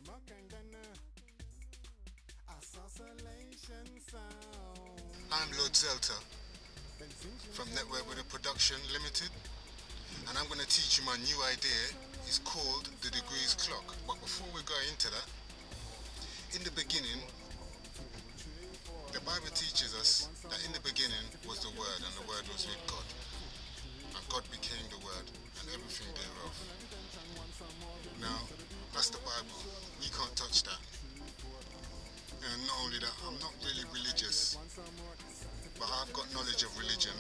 I'm Lord Zelta from Network with a Production Limited, and I'm going to teach you my new idea. It's called the degrees clock. But before we go into that, in the beginning, the Bible teaches us that in the beginning was the Word, and the Word was with God. And God became the Word, and everything thereof. Now, that's the Bible. You can't touch that. And not only that, I'm not really religious, but I've got knowledge of religion.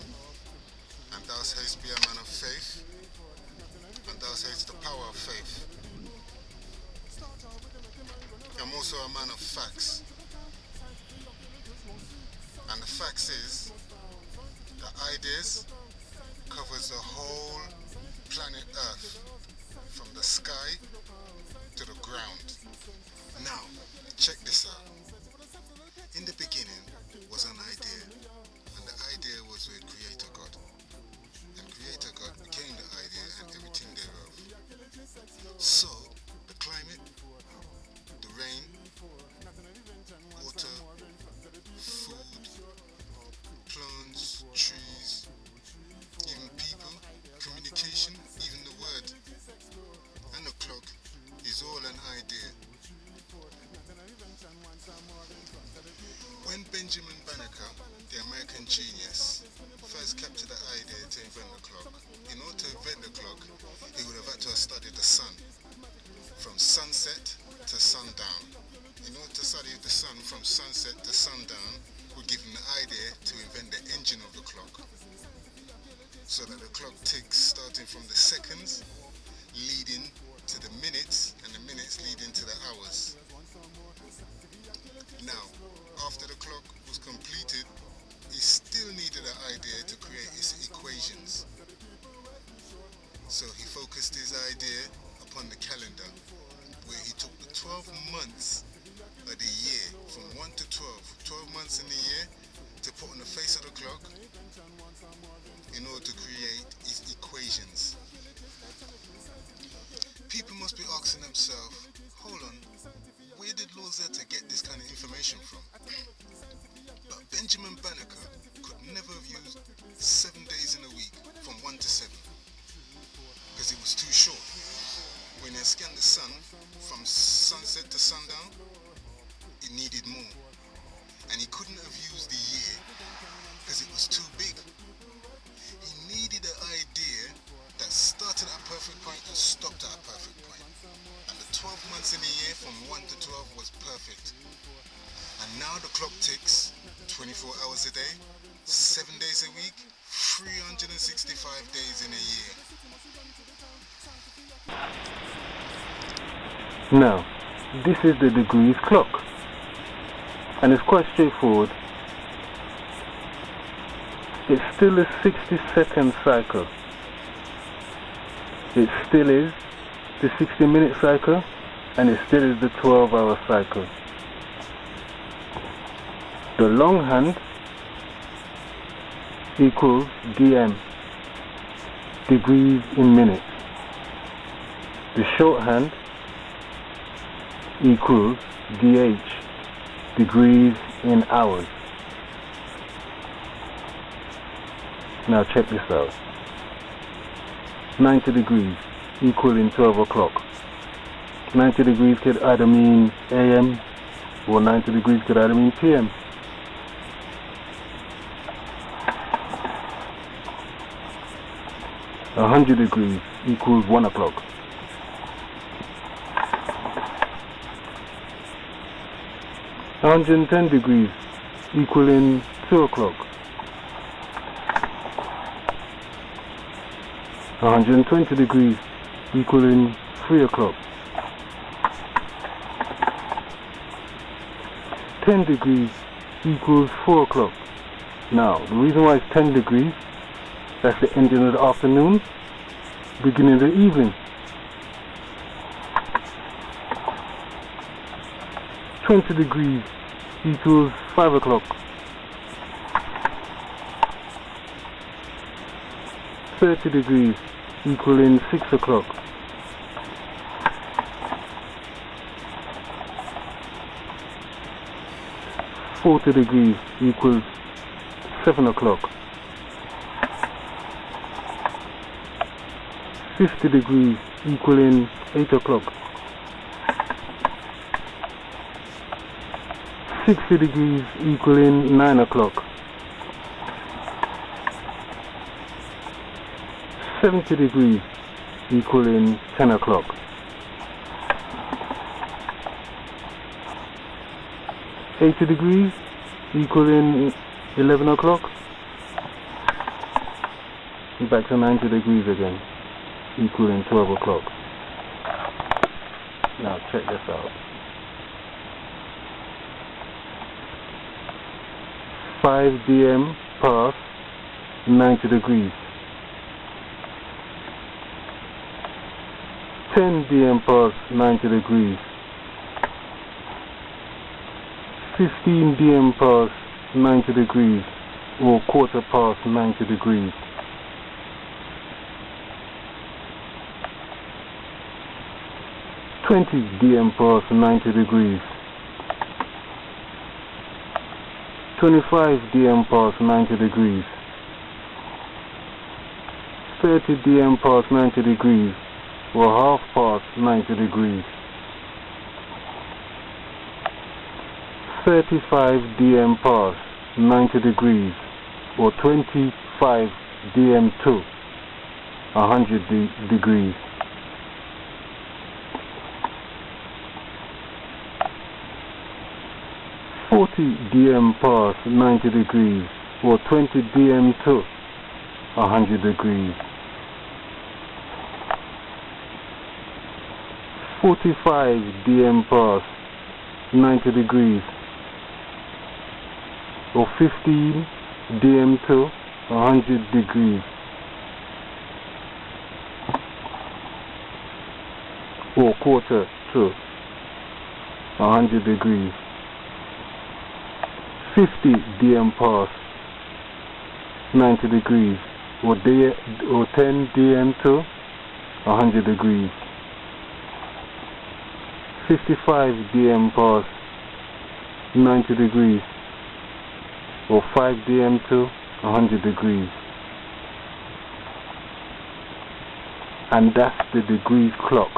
And thou sayest be a man of faith, and thou sayest the power of faith. I'm also a man of facts. And the facts is that ideas covers the whole planet Earth, from the sky to the ground. Now, check this out. In the beginning was an idea, and the idea was with Creator God. And Creator God became the idea and everything thereof. So, the climate, the rain, water, food, plants, trees, even people, communication, even the word, and the clock is all an idea. When Benjamin Banneker, the American genius, first captured the idea to invent the clock, in order to invent the clock, he would have had to have studied the sun, from sunset to sundown. In order to study the sun from sunset to sundown, would give him the idea to invent the engine of the clock, so that the clock ticks starting from the seconds, leading to the minutes, and the minutes leading to the hours. Now, after the clock was completed, he still needed an idea to create his equations. So he focused his idea upon the calendar, where he took the 12 months of the year, from 1 to 12 months in the year, to put on the face of the clock in order to create his equations. People must be asking themselves, hold on, where did Lord Zeta get this kind of information from? But Benjamin Banneker could never have used 7 days in a week from 1 to 7, because it was too short. When they scanned the sun from sunset to sundown, it needed more. And he couldn't have used the year because it was too big. He needed an idea that started at a perfect point and stopped at a perfect point. And the 12 months in a year from 1 to 12 was perfect. And now the clock ticks 24 hours a day, 7 days a week, 365 days in a year. Now, this is the degrees clock, and it's quite straightforward. It's still a 60-second cycle. It still is the 60-minute cycle, and it still is the 12-hour cycle. The long hand equals DM, degrees in minutes. The shorthand equals DH, degrees in hours. Now check this out. 90 degrees equaling 12 o'clock. 90 degrees could either mean AM or 90 degrees could either mean PM. A 100 degrees equals 1 o'clock. 110 degrees equaling 2 o'clock. 120 degrees equaling 3 o'clock. 10 degrees equals 4 o'clock. Now, the reason why it's 10 degrees, that's the ending of the afternoon, beginning of the evening. 20 degrees equals 5 o'clock. 30 degrees equaling 6 o'clock. 40 degrees equals 7 o'clock. 50 degrees equaling 8 o'clock. 60 degrees equaling 9 o'clock. 70 degrees equaling 10 o'clock. 80 degrees equaling 11 o'clock. Back to 90 degrees again, equaling 12 o'clock. Now check this out. 5 dm past 90 degrees. 10 dm past 90 degrees. 15 dm past 90 degrees, or quarter past 90 degrees. 20 dm past 90 degrees. 25 dm past 90 degrees. 30 dm past 90 degrees, or half past 90 degrees. 35 dm past 90 degrees, or 25 dm to 100 degrees. 40 dm past 90 degrees, or 20 dm to 100 degrees. 45 dm past 90 degrees, or 15 dm to 100 degrees, or quarter to 100 degrees. 50 dm past 90 degrees, or 10 dm to 100 degrees. 55 dm past 90 degrees, or 5 dm to 100 degrees. And that's the degrees clock.